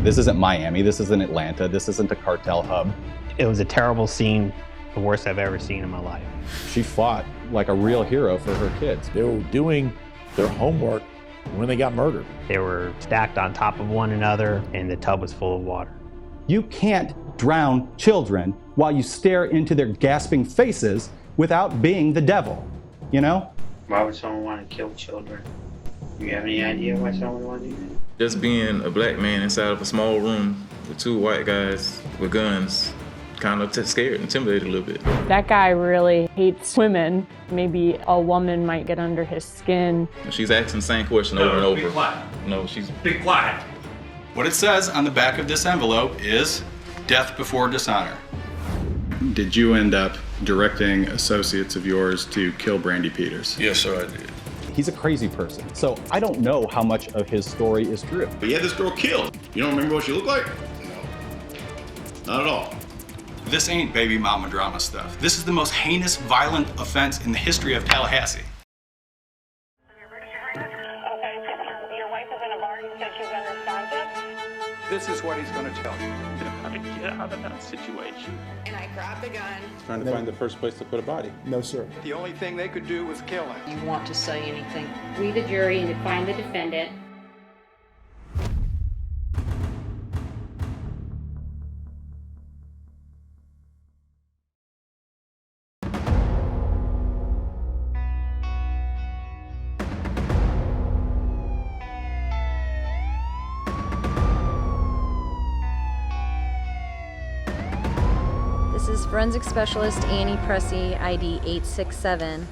This isn't Miami, this isn't Atlanta, this isn't a cartel hub. It was a terrible scene, the worst I've ever seen in my life. She fought like a real hero for her kids. They were doing their homework when they got murdered. They were stacked on top of one another, and the tub was full of water. You can't drown children while you stare into their gasping faces without being the devil, you know? Why would someone want to kill children? Do you have any idea why someone would want to do that? Just being a black man inside of a small room with two white guys with guns, kind of scared, intimidated a little bit. That guy really hates women. Maybe a woman might get under his skin. She's asking the same question over and over. Be quiet. No, she's... Be quiet. What it says on the back of this envelope is death before dishonor. Did you end up directing associates of yours to kill Brandi Peters? Yes, sir, I did. He's a crazy person, so I don't know how much of his story is true. But you had this girl killed. You don't remember what she looked like? No. Not at all. This ain't baby mama drama stuff. This is the most heinous, violent offense in the history of Tallahassee. Your wife is in a bar. You said she's unresponsive. This is what he's going to tell you. How to get out of that situation. And I grabbed the gun. Trying to find the first place to put a body. No, sir. The only thing they could do was kill him. You want to say anything? We, the jury, and to find the defendant. This is Forensic Specialist Annie Pressey, ID 867.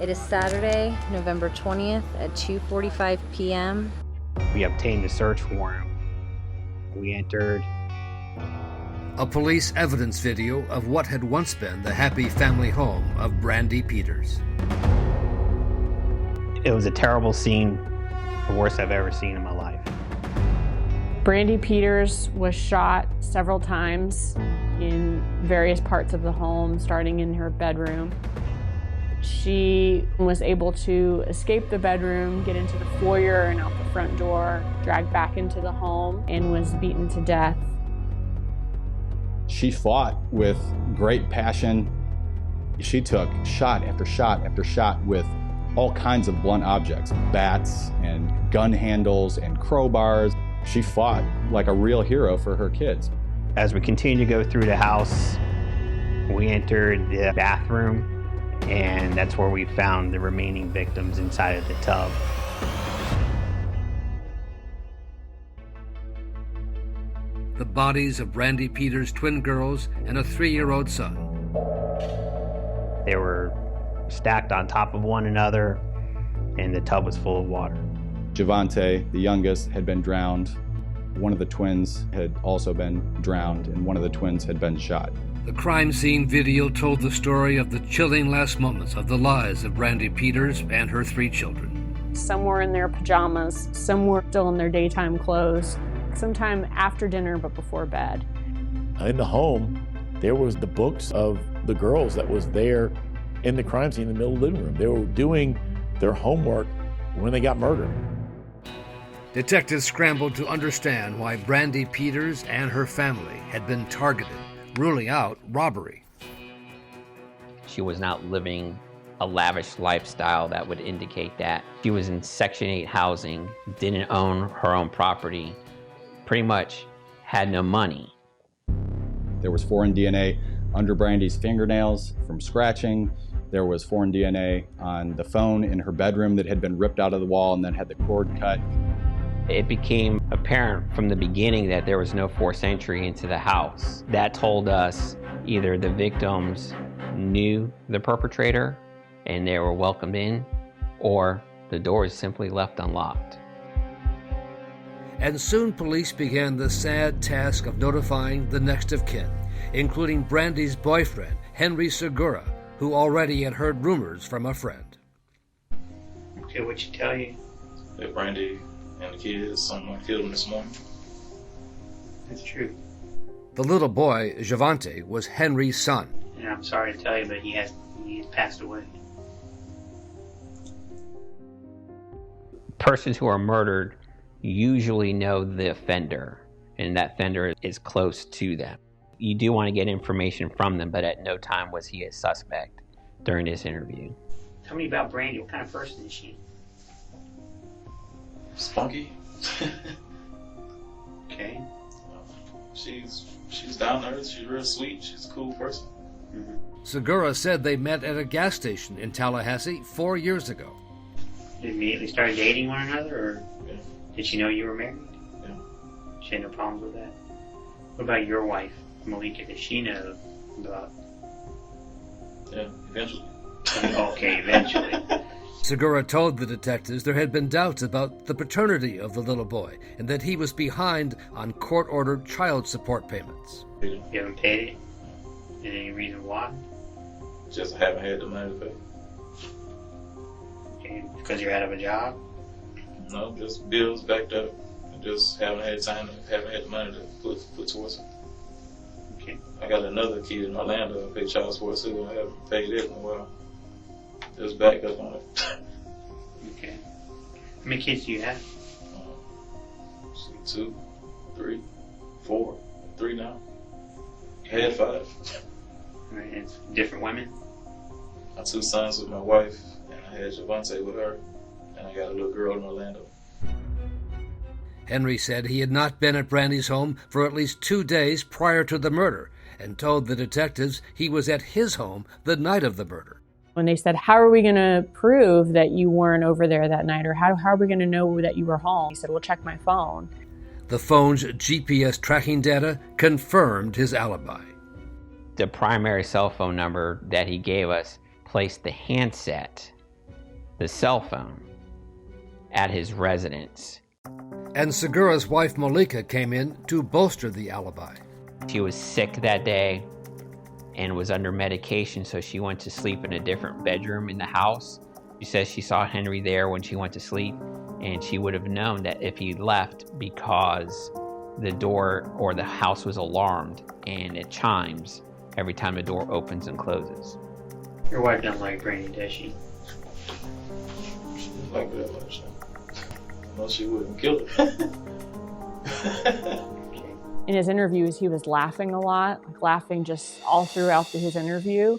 It is Saturday, November 20th at 2:45 p.m. We obtained a search warrant. We entered a police evidence video of what had once been the happy family home of Brandi Peters. It was a terrible scene, the worst I've ever seen in my life. Brandi Peters was shot several times in various parts of the home, starting in her bedroom. She was able to escape the bedroom, get into the foyer and out the front door, dragged back into the home, and was beaten to death. She fought with great passion. She took shot after shot after shot with all kinds of blunt objects, bats and gun handles and crowbars. She fought like a real hero for her kids. As we continued to go through the house, we entered the bathroom, and that's where we found the remaining victims inside of the tub. The bodies of Brandi Peters' twin girls and a 3-year-old son. They were stacked on top of one another, and the tub was full of water. Javante, the youngest, had been drowned. One of the twins had also been drowned, and one of the twins had been shot. The crime scene video told the story of the chilling last moments of the lives of Brandi Peters and her 3 children. Some were in their pajamas, some were still in their daytime clothes, sometime after dinner but before bed. In the home, there was the books of the girls that was there in the crime scene in the middle of the living room. They were doing their homework when they got murdered. Detectives scrambled to understand why Brandi Peters and her family had been targeted, ruling out robbery. She was not living a lavish lifestyle that would indicate that. She was in Section 8 housing, didn't own her own property, pretty much had no money. There was foreign DNA under Brandi's fingernails from scratching. There was foreign DNA on the phone in her bedroom that had been ripped out of the wall and then had the cord cut. It became apparent from the beginning that there was no forced entry into the house. That told us either the victims knew the perpetrator and they were welcomed in, or the doors simply left unlocked. And soon police began the sad task of notifying the next of kin, including Brandi's boyfriend, Henry Segura, who already had heard rumors from a friend. Okay, what'd she tell you? That Brandi and the kids, someone killed them this morning. That's true. The little boy, Javante, was Henry's son. And I'm sorry to tell you, but he has passed away. Persons who are murdered usually know the offender, and that offender is close to them. You do want to get information from them, but at no time was he a suspect during this interview. Tell me about Brandi. What kind of person is she? Spunky. Okay. She's down to earth. She's real sweet. She's a cool person. Mm-hmm. Segura said they met at a gas station in Tallahassee 4 years ago. Did you immediately start dating one another, or did she know you were married? Yeah. She had no problems with that? What about your wife, Malika? Does she know about... Yeah, eventually. Okay, eventually. Segura told the detectives there had been doubts about the paternity of the little boy and that he was behind on court-ordered child support payments. You haven't paid it? Any reason why? Just haven't had the money to pay. Okay, because you're out of a job? No, just bills backed up. I just haven't had the money to put towards it. Okay. I got another kid in Orlando. I pay child support too. I haven't paid it in a while. Just back up on it. Okay. How many kids do you have? 2, 3, 4, 3 now. I had 5. Right, and it's different women? My 2 sons with my wife, and I had Javante with her, and I got a little girl in Orlando. Henry said he had not been at Brandi's home for at least 2 days prior to the murder and told the detectives he was at his home the night of the murder. When they said, how are we going to prove that you weren't over there that night, or how are we going to know that you were home? He said, well, check my phone. The phone's GPS tracking data confirmed his alibi. The primary cell phone number that he gave us placed the handset, the cell phone, at his residence. And Segura's wife Malika came in to bolster the alibi. She was sick that day and was under medication, so she went to sleep in a different bedroom in the house. She says she saw Henry there when she went to sleep, and she would have known that if he left because the door or the house was alarmed and it chimes every time the door opens and closes. Your wife doesn't like Brandi, does she? She doesn't like that much. No, she wouldn't kill her. In his interviews, he was laughing a lot, like laughing just all throughout his interview.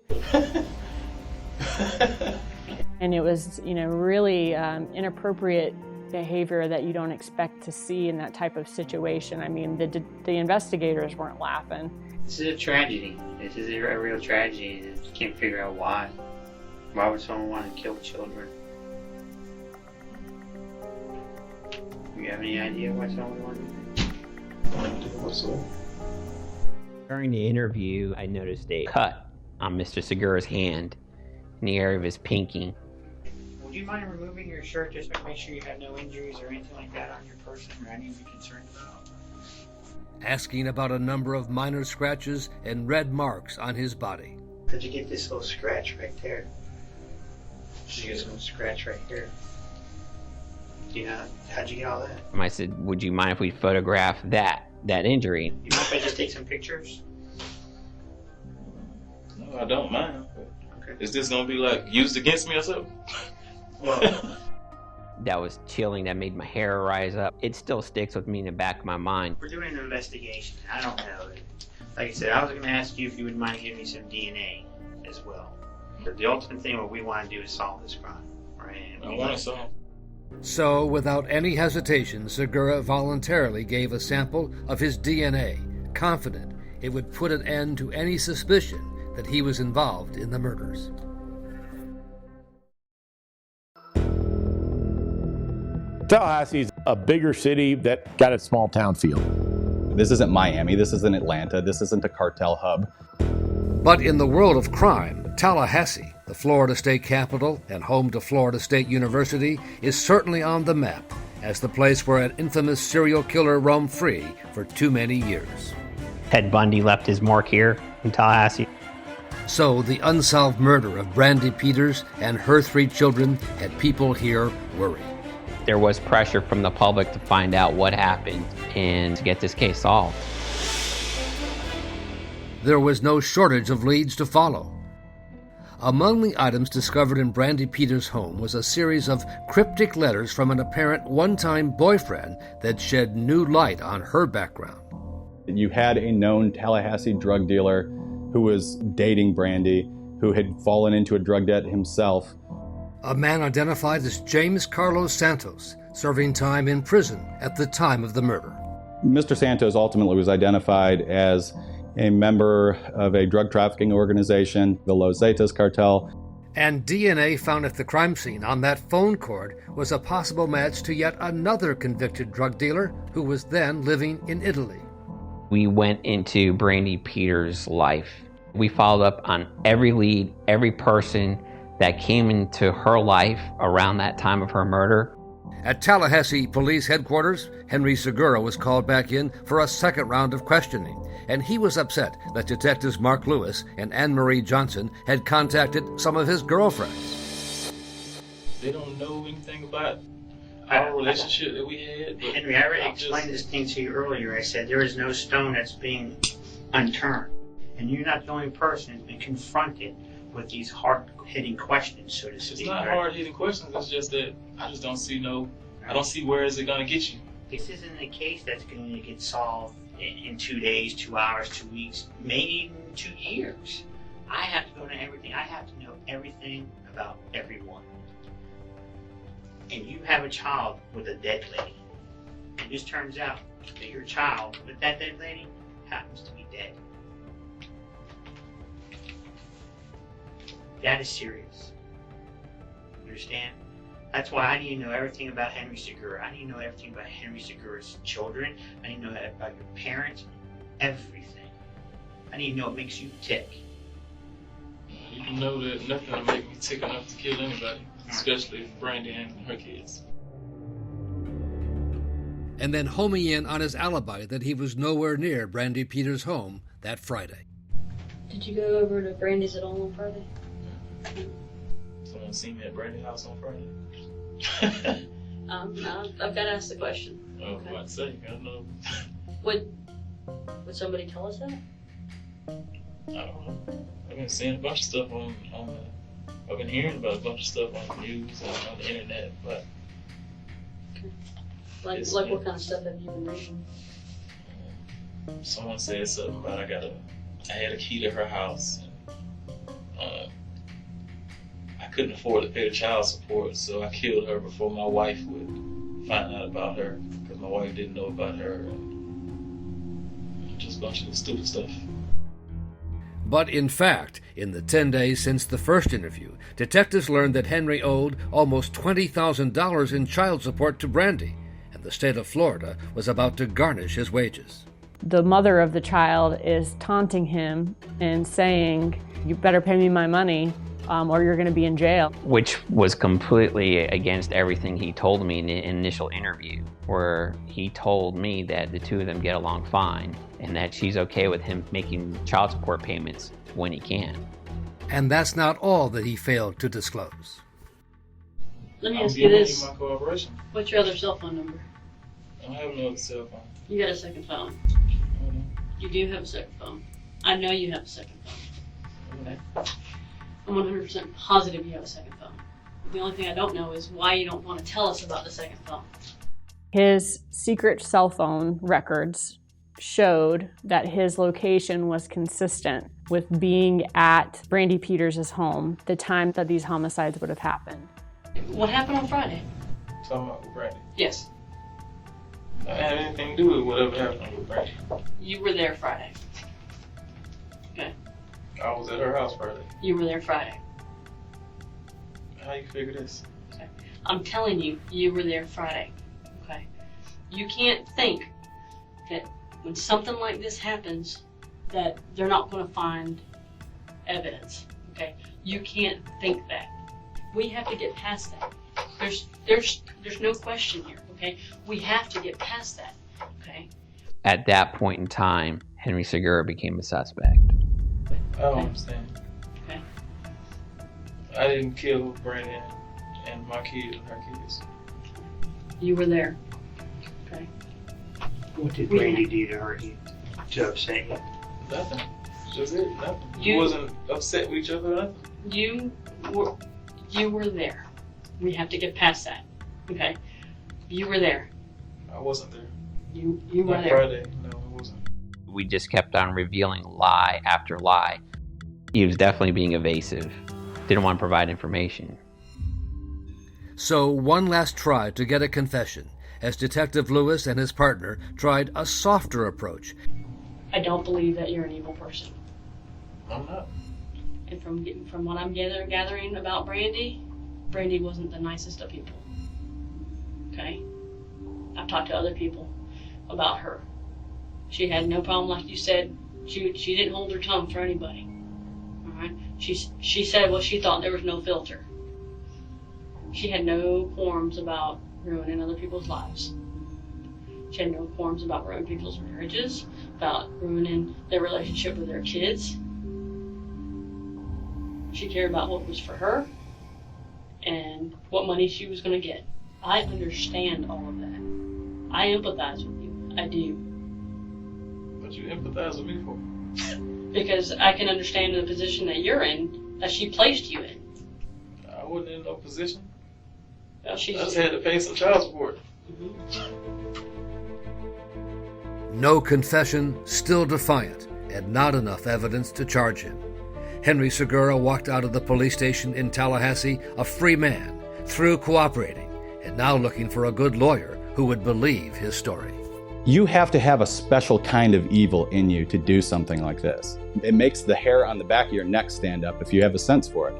And it was, really inappropriate behavior that you don't expect to see in that type of situation. I mean, the investigators weren't laughing. This is a tragedy. This is a real tragedy. You can't figure out why. Why would someone want to kill children? Do you have any idea why someone wanted to? During the interview, I noticed a cut on Mr. Segura's hand in the area of his pinky. Would you mind removing your shirt just to make sure you have no injuries or anything like that on your person or anything you're concerned about? Asking about a number of minor scratches and red marks on his body. How'd you get this little scratch right there? Did you get some scratch right here? How'd you get all that? I said, would you mind if we photograph that injury? You mind if I just take some pictures? No, I don't mind. Okay. Is this going to be used against me or something? Well, that was chilling. That made my hair rise up. It still sticks with me in the back of my mind. We're doing an investigation. I don't know. Like I said, I was going to ask you if you would mind giving me some DNA as well. But the ultimate thing, what we want to do is solve this crime, right? I want to solve. So, without any hesitation, Segura voluntarily gave a sample of his DNA, confident it would put an end to any suspicion that he was involved in the murders. Tallahassee's a bigger city that got a small town feel. This isn't Miami, this isn't Atlanta, this isn't a cartel hub. But in the world of crime, Tallahassee, the Florida state capital and home to Florida State University, is certainly on the map as the place where an infamous serial killer roamed free for too many years. Ted Bundy left his mark here in Tallahassee. So the unsolved murder of Brandi Peters and her 3 children had people here worried. There was pressure from the public to find out what happened and to get this case solved. There was no shortage of leads to follow. Among the items discovered in Brandi Peters' home was a series of cryptic letters from an apparent one-time boyfriend that shed new light on her background. You had a known Tallahassee drug dealer who was dating Brandi, who had fallen into a drug debt himself. A man identified as James Carlos Santos, serving time in prison at the time of the murder. Mr. Santos ultimately was identified as a member of a drug trafficking organization, the Los Zetas Cartel. And DNA found at the crime scene on that phone cord was a possible match to yet another convicted drug dealer who was then living in Italy. We went into Brandi Peters' life. We followed up on every lead, every person that came into her life around that time of her murder. At Tallahassee Police Headquarters, Henry Segura was called back in for a second round of questioning, and he was upset that detectives Mark Lewis and Anne-Marie Johnson had contacted some of his girlfriends. They don't know anything about our relationship that we had. Henry, I already explained this thing to you earlier. I said there is no stone that's being unturned. And you're not the only person who's been confronted with these hard-hitting questions, so to speak. It's not hard-hitting questions. It's just that I just don't see I don't see where is it going to get you. This isn't a case that's going to get solved in 2 days, 2 hours, 2 weeks, maybe even 2 years. I have to go to everything. I have to know everything about everyone. And you have a child with a dead lady. And this turns out that your child with that dead lady happens to be dead. That is serious. Understand? That's why I need to know everything about Henry Segura. I need to know everything about Henry Segura's children. I need to know about your parents. Everything. I need to know what makes you tick. You know that nothing will make me tick enough to kill anybody, especially Brandi and her kids. And then homing in on his alibi that he was nowhere near Brandi Peters' home that Friday. Did you go over to Brandi's at all on Friday? Someone seen me at Brandi's house on Friday? I've got to ask the question. Oh, okay. I'd say, I don't know. Would somebody tell us that? I don't know. I've been seeing a bunch of stuff I've been hearing about a bunch of stuff on the news and on the internet, but... Okay. Like what kind of stuff have you been reading? Someone said something about I had a key to her house. I couldn't afford to pay the child support, so I killed her before my wife would find out about her, because my wife didn't know about her, and just a bunch of stupid stuff. But in fact, in the 10 days since the first interview, detectives learned that Henry owed almost $20,000 in child support to Brandi, and the state of Florida was about to garnish his wages. The mother of the child is taunting him and saying, "You better pay me my money or you're going to be in jail." Which was completely against everything he told me in the initial interview, where he told me that the two of them get along fine and that she's okay with him making child support payments when he can. And that's not all that he failed to disclose. Let me ask you this. My cooperation. What's your other cell phone number? I don't have no other cell phone. You got a second phone. You do have a second phone. I know you have a second phone. Okay. I'm 100% positive you have a second phone. The only thing I don't know is why you don't want to tell us about the second phone. His secret cell phone records showed that his location was consistent with being at Brandi Peters' home the time that these homicides would have happened. What happened on Friday? Talking about Brandi? Yes. I didn't have anything to do with whatever happened with Brandi. You were there Friday. Okay. I was at her house Friday. You were there Friday. How you figure this? Okay. I'm telling you, you were there Friday. Okay. You can't think that when something like this happens, that they're not going to find evidence. Okay. You can't think that. We have to get past that. There's no question here. Okay. We have to get past that. Okay. At that point in time, Henry Segura became a suspect. I don't understand. Okay. I didn't kill Brandi and my kid and her kids. You were there. Okay. What did Brandi do to hurt you, to upset you? Nothing. Just it. Nothing. You wasn't upset with each other or nothing. You were there. We have to get past that. Okay? You were there. I wasn't there. You were Not there. Friday. No, I wasn't. We just kept on revealing lie after lie. He was definitely being evasive. Didn't want to provide information. So one last try to get a confession, as Detective Lewis and his partner tried a softer approach. I don't believe that you're an evil person. I'm not. And from what I'm gathering about Brandi wasn't the nicest of people. Okay? I've talked to other people about her. She had no problem, like you said. She didn't hold her tongue for anybody. All right? She said what she thought. There was no filter. She had no qualms about ruining other people's lives. She had no qualms about ruining people's marriages, about ruining their relationship with their kids. She cared about what was for her and what money she was going to get. I understand all of that. I empathize with you. I do. What you empathize with me for? Because I can understand the position that you're in, that she placed you in. I wasn't in no position. Well, I just had to pay some child support. No confession, still defiant, and not enough evidence to charge him. Henry Segura walked out of the police station in Tallahassee a free man, through cooperating, and now looking for a good lawyer who would believe his story. You have to have a special kind of evil in you to do something like this. It makes the hair on the back of your neck stand up if you have a sense for it.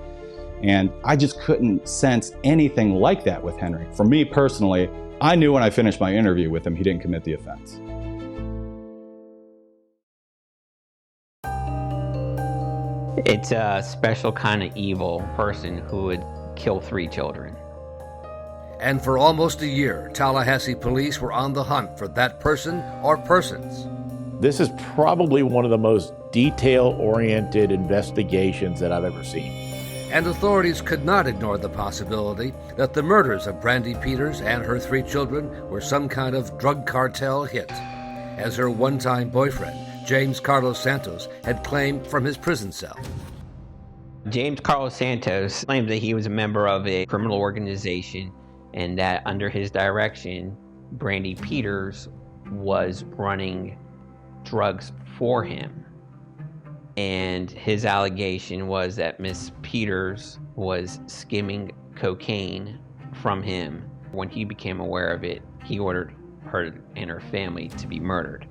And I just couldn't sense anything like that with Henry. For me personally, I knew when I finished my interview with him, he didn't commit the offense. It's a special kind of evil person who would kill 3 children. And for almost a year, Tallahassee police were on the hunt for that person or persons. This is probably one of the most detail-oriented investigations that I've ever seen. And authorities could not ignore the possibility that the murders of Brandi Peters and her 3 children were some kind of drug cartel hit, as her one-time boyfriend, James Carlos Santos, had claimed from his prison cell. James Carlos Santos claimed that he was a member of a criminal organization and that under his direction, Brandi Peters was running drugs for him. And his allegation was that Miss Peters was skimming cocaine from him. When he became aware of it, he ordered her and her family to be murdered.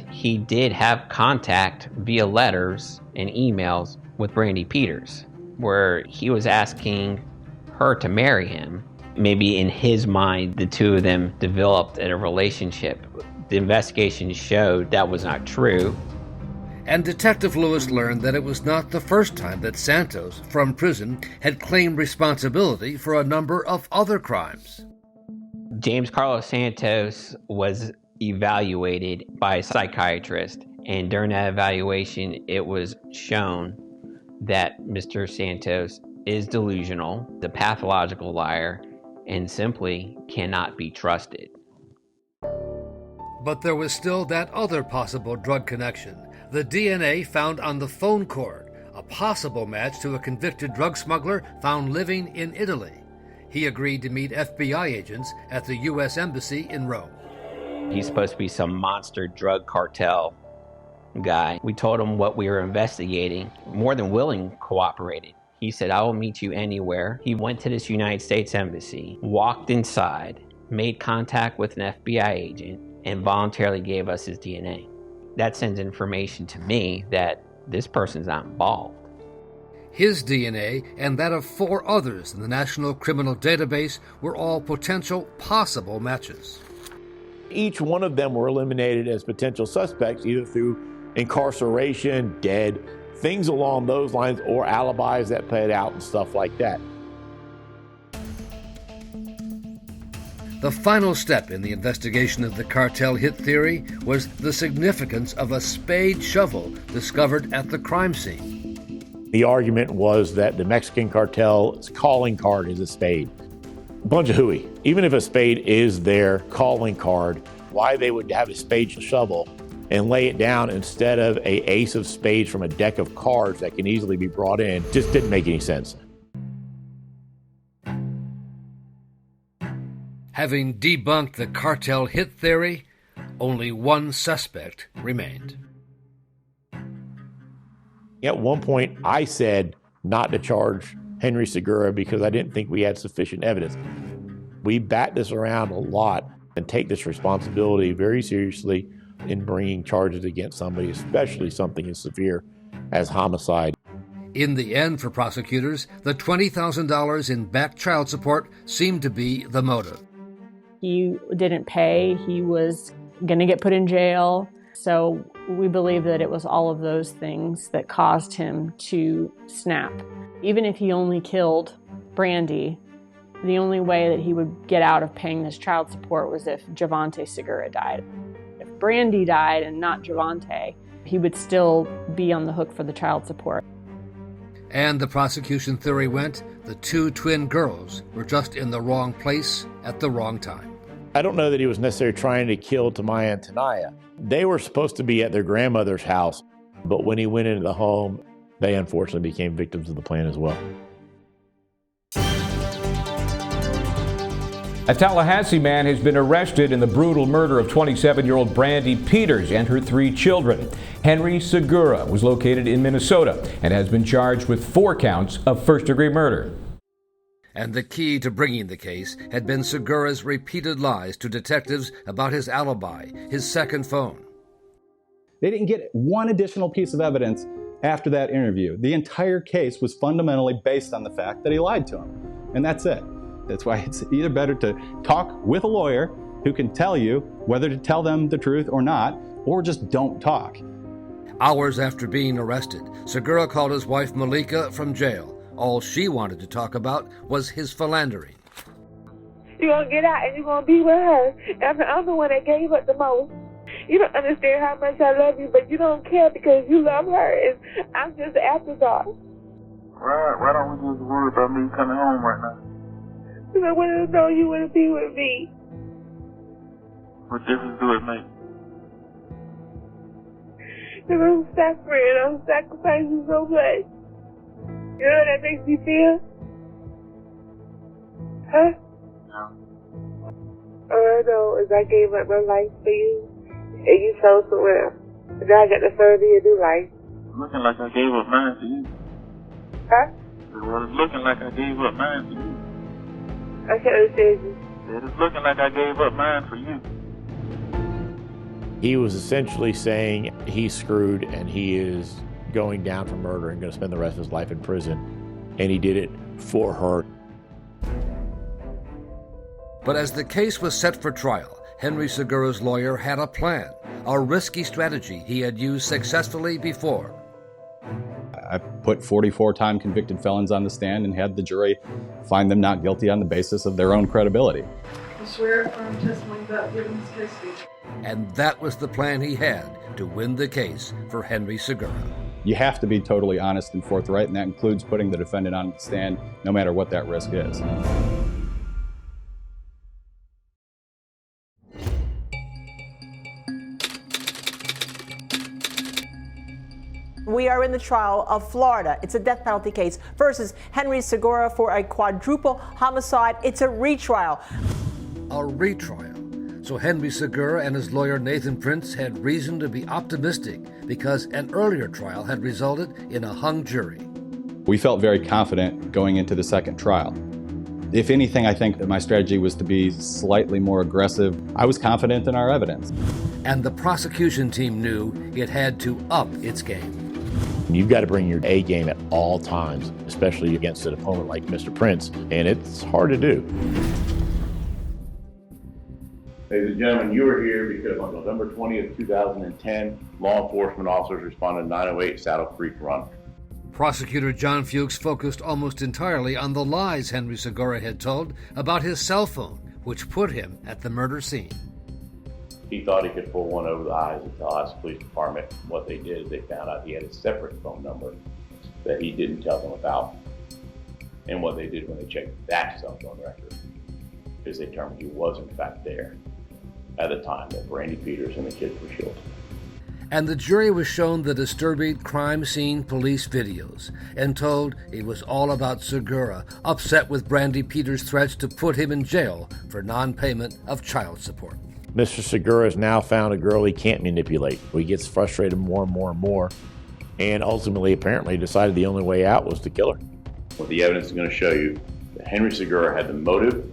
He did have contact via letters and emails with Brandi Peters, where he was asking her to marry him. Maybe in his mind, the two of them developed a relationship. The investigation showed that was not true. And Detective Lewis learned that it was not the first time that Santos, from prison, had claimed responsibility for a number of other crimes. James Carlos Santos was evaluated by a psychiatrist, and during that evaluation, it was shown that Mr. Santos is delusional, the pathological liar, and simply cannot be trusted. But there was still that other possible drug connection, the DNA found on the phone cord, a possible match to a convicted drug smuggler found living in Italy. He agreed to meet FBI agents at the U.S. Embassy in Rome. He's supposed to be some monster drug cartel guy. We told him what we were investigating. More than willing, cooperated. He said, "I will meet you anywhere." He went to this United States Embassy, walked inside, made contact with an FBI agent, and voluntarily gave us his DNA. That sends information to me that this person's not involved. His DNA and that of 4 others in the National Criminal Database were all potential possible matches. Each one of them were eliminated as potential suspects, either through incarceration, dead, things along those lines, or alibis that played out and stuff like that. The final step in the investigation of the cartel hit theory was the significance of a spade shovel discovered at the crime scene. The argument was that the Mexican cartel's calling card is a spade. A bunch of hooey. Even if a spade is their calling card, why they would have a spade shovel and lay it down instead of a ace of spades from a deck of cards that can easily be brought in just didn't make any sense. Having debunked the cartel hit theory, only one suspect remained. At one point, I said not to charge Henry Segura because I didn't think we had sufficient evidence. We bat this around a lot and take this responsibility very seriously in bringing charges against somebody, especially something as severe as homicide. In the end, for prosecutors, the $20,000 in back child support seemed to be the motive. He didn't pay. He was going to get put in jail. So we believe that it was all of those things that caused him to snap. Even if he only killed Brandi, the only way that he would get out of paying this child support was if Javante Segura died. If Brandi died and not Javante, he would still be on the hook for the child support. And the prosecution theory went, the two twin girls were just in the wrong place at the wrong time. I don't know that he was necessarily trying to kill Tamaya and Tanaya. They were supposed to be at their grandmother's house, but when he went into the home, they unfortunately became victims of the plan as well. A Tallahassee man has been arrested in the brutal murder of 27-year-old Brandi Peters and her 3 children. Henry Segura was located in Minnesota and has been charged with 4 counts of first-degree murder. And the key to bringing the case had been Segura's repeated lies to detectives about his alibi, his second phone. They didn't get one additional piece of evidence after that interview. The entire case was fundamentally based on the fact that he lied to him. And that's it. That's why it's either better to talk with a lawyer who can tell you whether to tell them the truth or not, or just don't talk. Hours after being arrested, Segura called his wife Malika from jail. All she wanted to talk about was his philandering. You're going to get out and you're going to be with her. And I'm the one that gave up the most. You don't understand how much I love you, but you don't care because you love her. I'm just an afterthought. Why don't we just worry about me coming home right now? Because I wanted to know you want to be with me. What difference do it make? Because I'm suffering. I'm sacrificing so much. You know what that makes me feel? Huh? No. All I know is I gave up my life for you, and you chose someone else. And now I got to serve you a new life. Looking like I gave up mine for you. Huh? It was looking like I gave up mine for you. I can't understand you. It's looking like I gave up mine for you. He was essentially saying he's screwed and he is going down for murder and going to spend the rest of his life in prison. And he did it for her. But as the case was set for trial, Henry Segura's lawyer had a plan, a risky strategy he had used successfully before. I put 44-time convicted felons on the stand and had the jury find them not guilty on the basis of their own credibility. I swear affirm testimony about giving this case speech. And that was the plan he had to win the case for Henry Segura. You have to be totally honest and forthright, and that includes putting the defendant on the stand, no matter what that risk is. We are in the trial of Florida. It's a death penalty case versus Henry Segura for a quadruple homicide. It's a retrial. A retrial. So Henry Segura and his lawyer Nathan Prince had reason to be optimistic because an earlier trial had resulted in a hung jury. We felt very confident going into the second trial. If anything, I think that my strategy was to be slightly more aggressive. I was confident in our evidence. And the prosecution team knew it had to up its game. You've got to bring your A game at all times, especially against an opponent like Mr. Prince, and it's hard to do. Ladies and gentlemen, you are here because on November 20th, 2010, law enforcement officers responded to 908 Saddle Creek Run. Prosecutor John Fuchs focused almost entirely on the lies Henry Segura had told about his cell phone, which put him at the murder scene. He thought he could pull one over the eyes of the Tallahassee Police Department. What they did is they found out he had a separate phone number that he didn't tell them about. And what they did when they checked that cell phone record is they determined he was in fact there at the time that Brandi Peters and the kids were killed. And the jury was shown the disturbing crime scene police videos and told it was all about Segura, upset with Brandi Peters' threats to put him in jail for non-payment of child support. Mr. Segura has now found a girl he can't manipulate. He gets frustrated more and more and more, and ultimately, apparently, decided the only way out was to kill her. What the evidence is going to show you, that Henry Segura had the motive,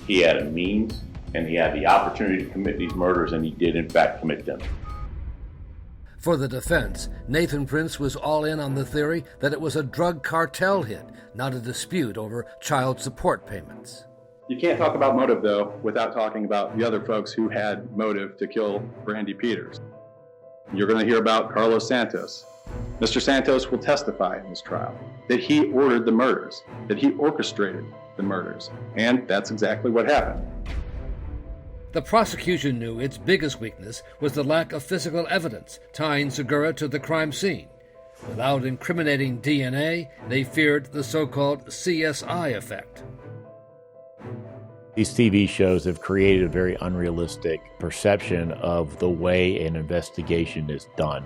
he had a means, and he had the opportunity to commit these murders, and he did, in fact, commit them. For the defense, Nathan Prince was all in on the theory that it was a drug cartel hit, not a dispute over child support payments. You can't talk about motive, though, without talking about the other folks who had motive to kill Brandi Peters. You're going to hear about Carlos Santos. Mr. Santos will testify in this trial that he ordered the murders, that he orchestrated the murders, and that's exactly what happened. The prosecution knew its biggest weakness was the lack of physical evidence tying Segura to the crime scene. Without incriminating DNA, they feared the so-called CSI effect. These TV shows have created a very unrealistic perception of the way an investigation is done.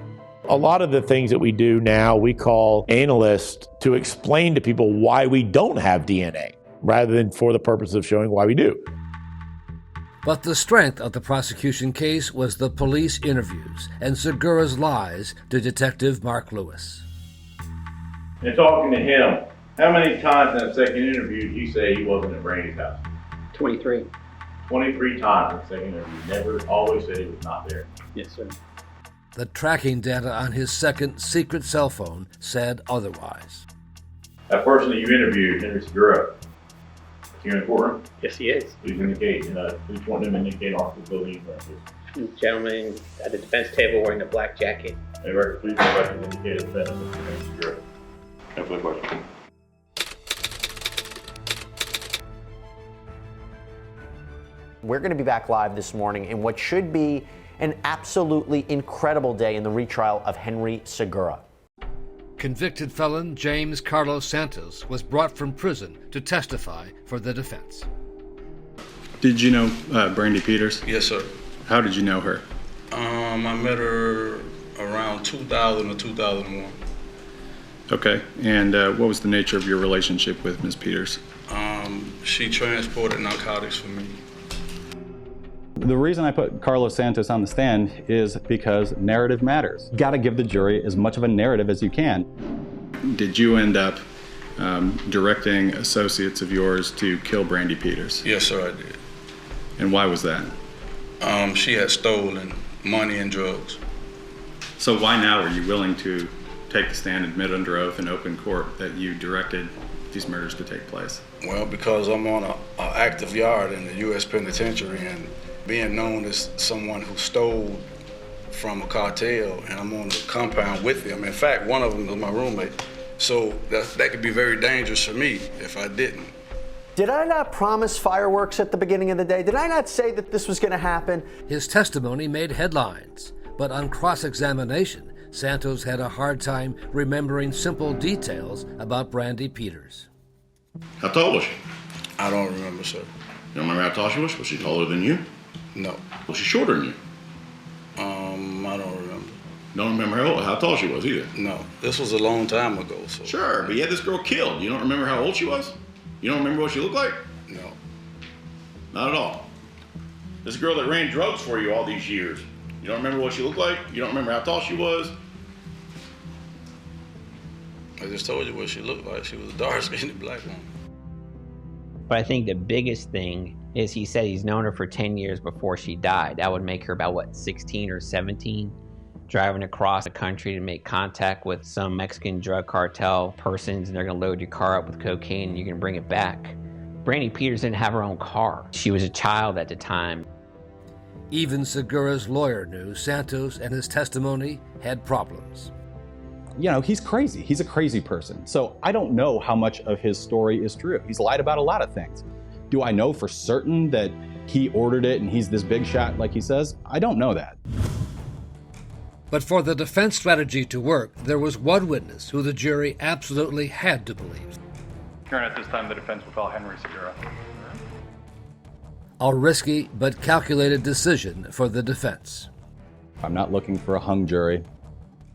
A lot of the things that we do now, we call analysts to explain to people why we don't have DNA, rather than for the purpose of showing why we do. But the strength of the prosecution case was the police interviews and Segura's lies to Detective Mark Lewis. And talking to him, how many times in that second interview did you say he wasn't at Brandi's house? 23. 23 times in the second interview. Never, always said he was not there. Yes, sir. The tracking data on his second secret cell phone said otherwise. That person that you interviewed, Henry Segura, is he in the courtroom? Yes, he is. Please indicate, please want him to indicate on the building. Gentleman at the defense table wearing a black jacket. Hey, record, please indicate the defendant, Mr. Henry Segura. No further question. We're going to be back live this morning in what should be an absolutely incredible day in the retrial of Henry Segura. Convicted felon James Carlos Santos was brought from prison to testify for the defense. Did you know Brandi Peters? Yes, sir. How did you know her? I met her around 2000 or 2001. Okay, and what was the nature of your relationship with Ms. Peters? She transported narcotics for me. The reason I put Carlos Santos on the stand is because narrative matters. You got to give the jury as much of a narrative as you can. Did you end up directing associates of yours to kill Brandi Peters? Yes, sir, I did. And why was that? She had stolen money and drugs. So why now are you willing to take the stand and admit under oath in open court that you directed these murders to take place? Well, because I'm on an active yard in the U.S. penitentiary, and being known as someone who stole from a cartel, and I'm on the compound with them. In fact, one of them was my roommate. So that could be very dangerous for me if I didn't. Did I not promise fireworks at the beginning of the day? Did I not say that this was going to happen? His testimony made headlines, but on cross-examination, Santos had a hard time remembering simple details about Brandi Peters. How tall was she? I don't remember, sir. You don't remember how tall she was? Was she taller than you? No. Was she shorter than you? I don't remember. Don't remember how tall she was either? No. This was a long time ago. So. Sure, but you had this girl killed. You don't remember how old she was? You don't remember what she looked like? No. Not at all. This girl that ran drugs for you all these years. You don't remember what she looked like? You don't remember how tall she was? I just told you what she looked like. She was a dark-skinned black woman. But I think the biggest thing is he said he's known her for 10 years before she died. That would make her about, 16 or 17? Driving across the country to make contact with some Mexican drug cartel persons, and they're going to load your car up with cocaine and you're going to bring it back. Brandi Peters didn't have her own car. She was a child at the time. Even Segura's lawyer knew Santos and his testimony had problems. You know, he's crazy. He's a crazy person. So I don't know how much of his story is true. He's lied about a lot of things. Do I know for certain that he ordered it and he's this big shot like he says? I don't know that. But for the defense strategy to work, there was one witness who the jury absolutely had to believe. Hearing at this time, the defense will call Henry Segura. A risky but calculated decision for the defense. I'm not looking for a hung jury.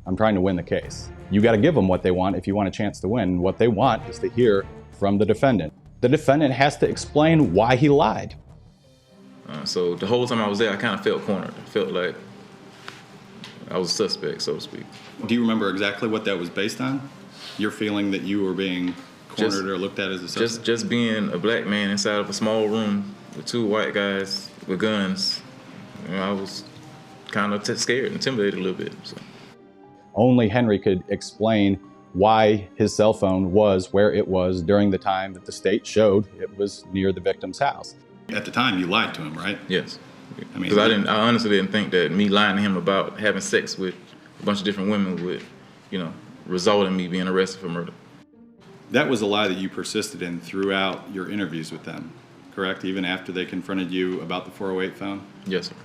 I'm trying to win the case. You got to give them what they want if you want a chance to win. What they want is to hear from the defendant. The defendant has to explain why he lied. So the whole time I was there, I kind of felt cornered. I felt like I was a suspect, so to speak. Do you remember exactly what that was based on? Your feeling that you were being cornered or looked at as a suspect? Just being a black man inside of a small room with two white guys with guns. You know, I was kind of scared, intimidated a little bit. So. Only Henry could explain why his cell phone was where it was during the time that the state showed it was near the victim's house. At the time, you lied to him, right? Yes. Because I honestly didn't think that me lying to him about having sex with a bunch of different women would, result in me being arrested for murder. That was a lie that you persisted in throughout your interviews with them, correct? Even after they confronted you about the 408 phone? Yes, sir.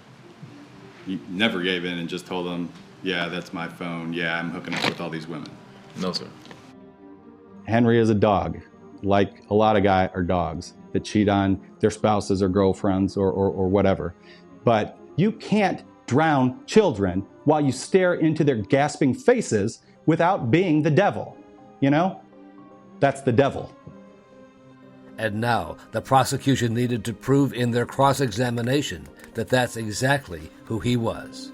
You never gave in and just told them, yeah, that's my phone. Yeah, I'm hooking up with all these women. No, sir. Henry is a dog, like a lot of guys are dogs that cheat on their spouses or girlfriends or whatever. But you can't drown children while you stare into their gasping faces without being the devil. You know? That's the devil. And now, the prosecution needed to prove in their cross-examination that that's exactly who he was.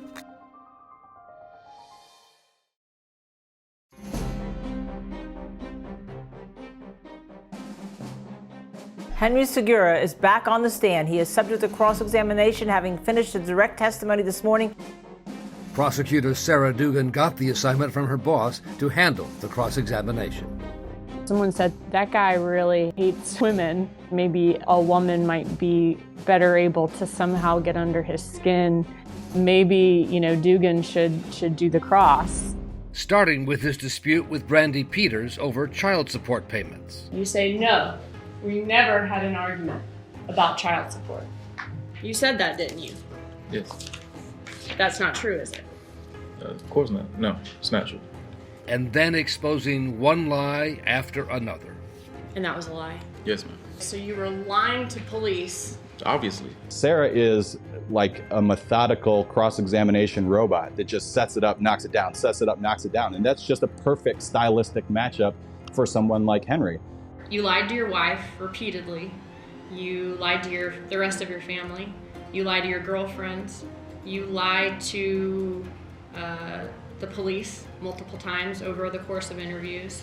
Henry Segura is back on the stand. He is subject to cross-examination, having finished his direct testimony this morning. Prosecutor Sarah Dugan got the assignment from her boss to handle the cross-examination. Someone said, that guy really hates women. Maybe a woman might be better able to somehow get under his skin. Maybe, Dugan should do the cross. Starting with his dispute with Brandi Peters over child support payments. You say no. We never had an argument about child support. You said that, didn't you? Yes. That's not true, is it? Of course not. No, it's not true. And then exposing one lie after another. And that was a lie? Yes, ma'am. So you were lying to police? Obviously. Sarah is like a methodical cross-examination robot that just sets it up, knocks it down, sets it up, knocks it down. And that's just a perfect stylistic matchup for someone like Henry. You lied to your wife repeatedly. You lied to the rest of your family. You lied to your girlfriends. You lied to the police multiple times over the course of interviews.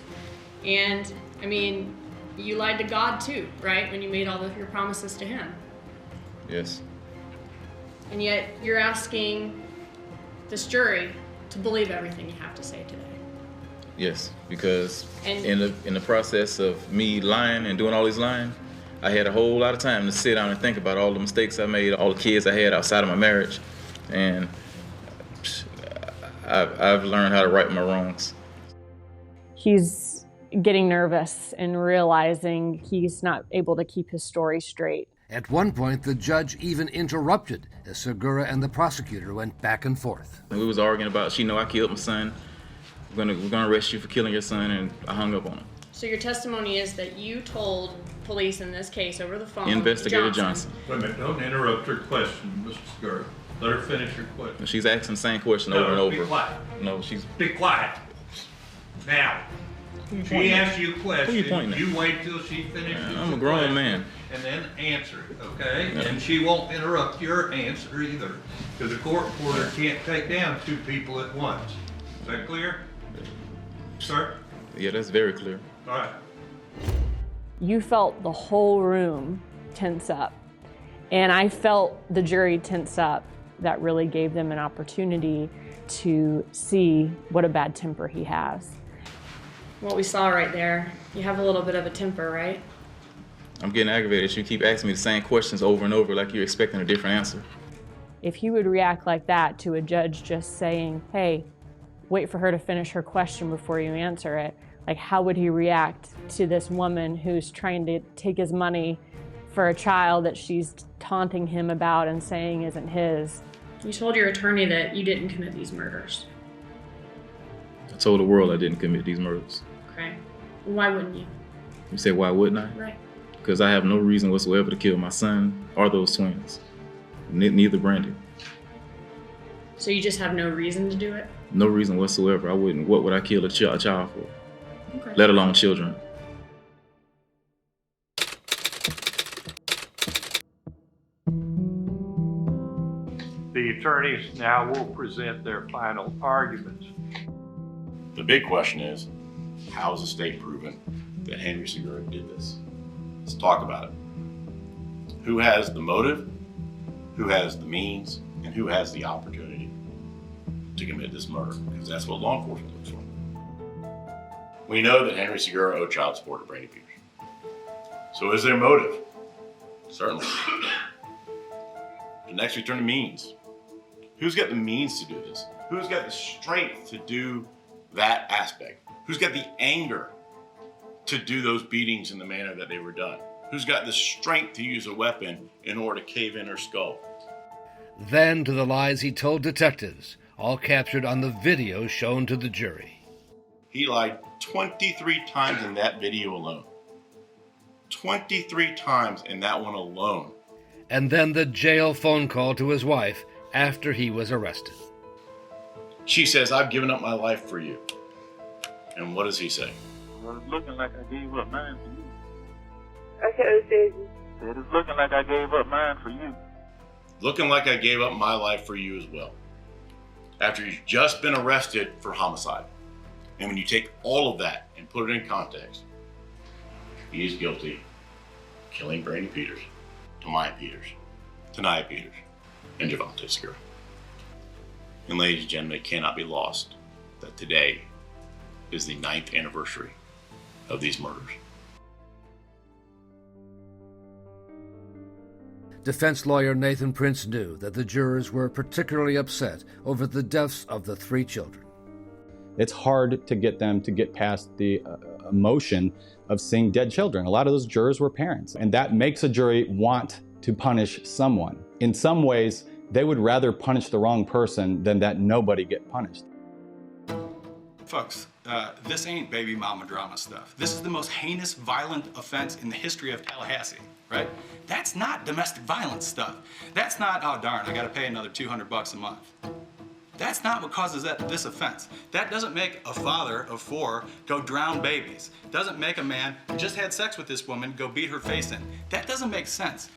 And, you lied to God too, right? When you made all of your promises to him. Yes. And yet you're asking this jury to believe everything you have to say today. Yes, because in the process of me lying and doing all these lying, I had a whole lot of time to sit down and think about all the mistakes I made, all the kids I had outside of my marriage, and I've learned how to right my wrongs. He's getting nervous and realizing he's not able to keep his story straight. At one point, the judge even interrupted as Segura and the prosecutor went back and forth. We was arguing about, she know I killed my son. We're gonna arrest you for killing your son, and I hung up on him. So your testimony is that you told police in this case over the phone, Investigator Johnson. Wait a minute, don't interrupt her question, Mr. Segura. Let her finish her question. She's asking the same question over and over. Be quiet. No, she's... Be quiet. Now, she asks you a question, you wait till she finishes I'm a grown man. And then answer it, okay? Yeah. And she won't interrupt your answer either, because a court reporter can't take down two people at once. Is that clear? Sir? Yeah, that's very clear. All right. You felt the whole room tense up. And I felt the jury tense up. That really gave them an opportunity to see what a bad temper he has. What we saw right there, you have a little bit of a temper, right? I'm getting aggravated. You keep asking me the same questions over and over like you're expecting a different answer. If you would react like that to a judge just saying, hey, wait for her to finish her question before you answer it, like how would he react to this woman who's trying to take his money for a child that she's taunting him about and saying isn't his? You told your attorney that you didn't commit these murders. I told the world I didn't commit these murders. Okay. Why wouldn't you? You say, why wouldn't I? Right. Because I have no reason whatsoever to kill my son or those twins. Neither Brandi. So you just have no reason to do it? No reason whatsoever. I wouldn't. What would I kill a child for? Okay. Let alone children. The attorneys now will present their final arguments. The big question is, how is the state proven that Henry Segura did this? Let's talk about it. Who has the motive, who has the means, and who has the opportunity to commit this murder? Because that's what law enforcement looks for. We know that Henry Segura owed child support to Brandi Peters. So is there motive? Certainly. The next we turn to means. Who's got the means to do this? Who's got the strength to do that aspect? Who's got the anger to do those beatings in the manner that they were done? Who's got the strength to use a weapon in order to cave in her skull? Then to the lies he told detectives, all captured on the video shown to the jury. He lied 23 times in that video alone. 23 times in that one alone. And then the jail phone call to his wife after he was arrested. She says, "I've given up my life for you." And what does he say? Well, it's looking like I gave up mine for you. I can't understand you. Said it's looking like I gave up mine for you. Looking like I gave up my life for you as well. After he's just been arrested for homicide. And when you take all of that and put it in context, he is guilty of killing Brandi Peters, Tamaya Peters, Tanaya Peters, and Javante Segura. And ladies and gentlemen, it cannot be lost that today is the 9th anniversary of these murders. Defense lawyer Nathan Prince knew that the jurors were particularly upset over the deaths of the 3 children. It's hard to get them to get past the emotion of seeing dead children. A lot of those jurors were parents, and that makes a jury want to punish someone. In some ways, they would rather punish the wrong person than that nobody get punished. Folks, this ain't baby mama drama stuff. This is the most heinous, violent offense in the history of Tallahassee, right? That's not domestic violence stuff. That's not, oh darn, I gotta pay another $200 a month. That's not what causes this offense. That doesn't make a father of 4 go drown babies. Doesn't make a man who just had sex with this woman go beat her face in. That doesn't make sense.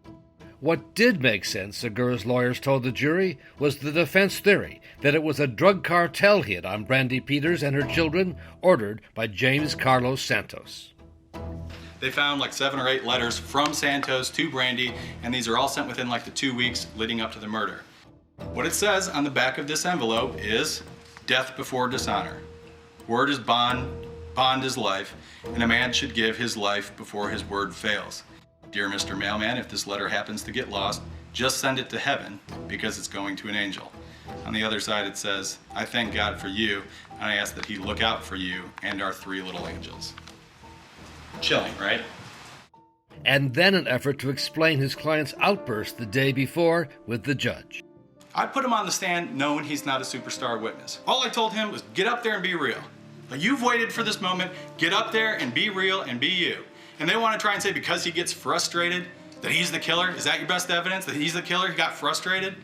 What did make sense, Segura's lawyers told the jury, was the defense theory that it was a drug cartel hit on Brandi Peters and her children ordered by James Carlos Santos. They found like 7 or 8 letters from Santos to Brandi, and these are all sent within like the 2 weeks leading up to the murder. What it says on the back of this envelope is death before dishonor. Word is bond, bond is life, and a man should give his life before his word fails. Dear Mr. Mailman, if this letter happens to get lost, just send it to heaven because it's going to an angel. On the other side it says, I thank God for you, and I ask that he look out for you and our 3 little angels. Chilling, right? And then an effort to explain his client's outburst the day before with the judge. I put him on the stand knowing he's not a superstar witness. All I told him was get up there and be real. Like, you've waited for this moment, get up there and be real and be you. And they want to try and say because he gets frustrated that he's the killer. Is that your best evidence, that he's the killer? He got frustrated?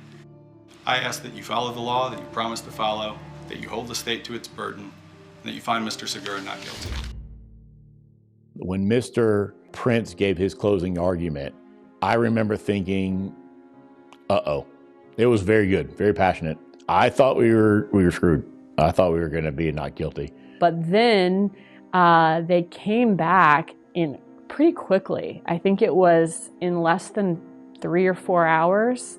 I ask that you follow the law that you promised to follow, that you hold the state to its burden, and that you find Mr. Segura not guilty. When Mr. Prince gave his closing argument, I remember thinking, uh-oh. It was very good, very passionate. I thought we were screwed. I thought we were going to be not guilty. But then they came back in pretty quickly. I think it was in less than 3 or 4 hours.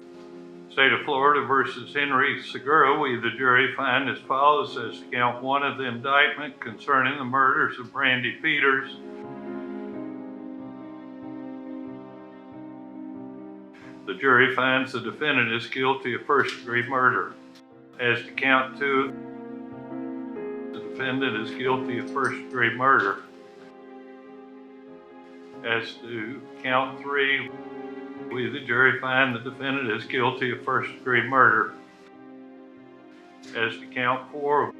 State of Florida versus Henry Segura, we, the jury, find as follows as to count 1 of the indictment concerning the murders of Brandi Peters. The jury finds the defendant is guilty of first-degree murder. As to count 2, the defendant is guilty of first-degree murder. As to count 3, we, the jury, find the defendant is guilty of first-degree murder. As to count 4,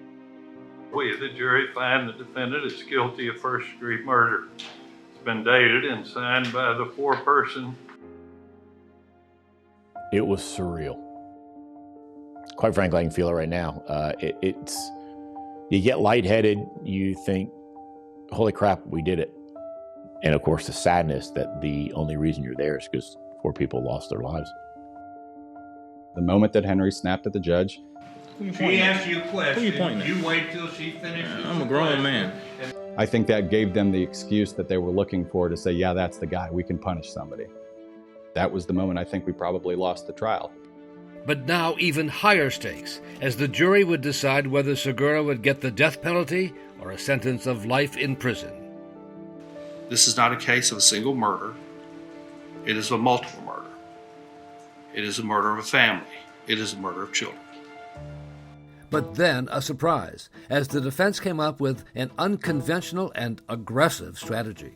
we, the jury, find the defendant is guilty of first-degree murder. It's been dated and signed by the foreperson. It was surreal. Quite frankly, I can feel it right now. You get lightheaded, you think, holy crap, we did it. And of course, the sadness that the only reason you're there is because 4 people lost their lives. The moment that Henry snapped at the judge. She asked you a question. Who you pointing at? You wait till she finishes. I'm a grown man. I think that gave them the excuse that they were looking for to say, yeah, that's the guy, we can punish somebody. That was the moment I think we probably lost the trial. But now even higher stakes, as the jury would decide whether Segura would get the death penalty or a sentence of life in prison. This is not a case of a single murder. It is a multiple murder. It is a murder of a family. It is a murder of children. But then a surprise, as the defense came up with an unconventional and aggressive strategy.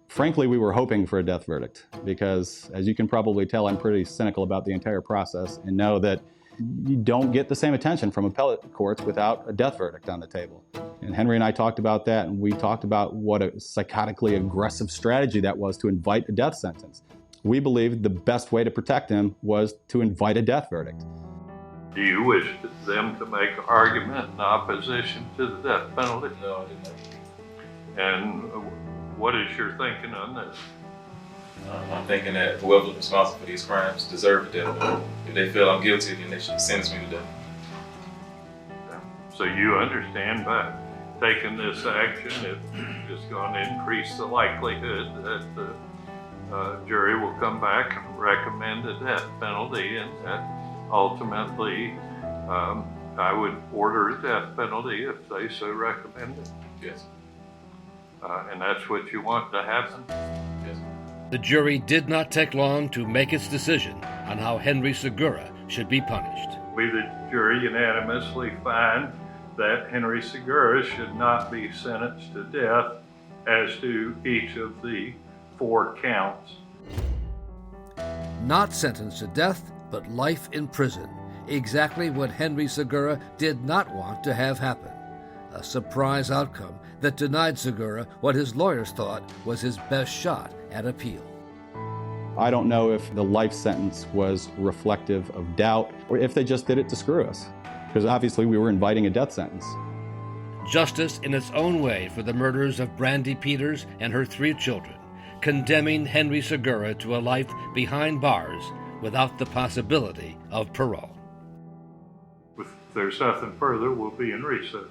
Frankly, we were hoping for a death verdict because, as you can probably tell, I'm pretty cynical about the entire process and know that you don't get the same attention from appellate courts without a death verdict on the table. And Henry and I talked about that, and we talked about what a psychotically aggressive strategy that was to invite a death sentence. We believed the best way to protect him was to invite a death verdict. Do you wish them to make an argument in opposition to the death penalty? No, I didn't. And what is your thinking on this? I'm thinking that whoever's responsible for these crimes deserve the death penalty. If they feel I'm guilty, then they should sentence me to death. So you understand by taking this action, it's going to increase the likelihood that the jury will come back and recommend a death penalty, and that ultimately I would order a death penalty if they so recommend it. Yes. And that's what you want to happen? Yes. The jury did not take long to make its decision on how Henry Segura should be punished. We, the jury, unanimously find that Henry Segura should not be sentenced to death as to each of the 4 counts. Not sentenced to death, but life in prison. Exactly what Henry Segura did not want to have happen. A surprise outcome that denied Segura what his lawyers thought was his best shot at appeal. I don't know if the life sentence was reflective of doubt or if they just did it to screw us, because obviously we were inviting a death sentence. Justice in its own way for the murders of Brandi Peters and her 3 children, condemning Henry Segura to a life behind bars without the possibility of parole. If there's nothing further, we'll be in recess.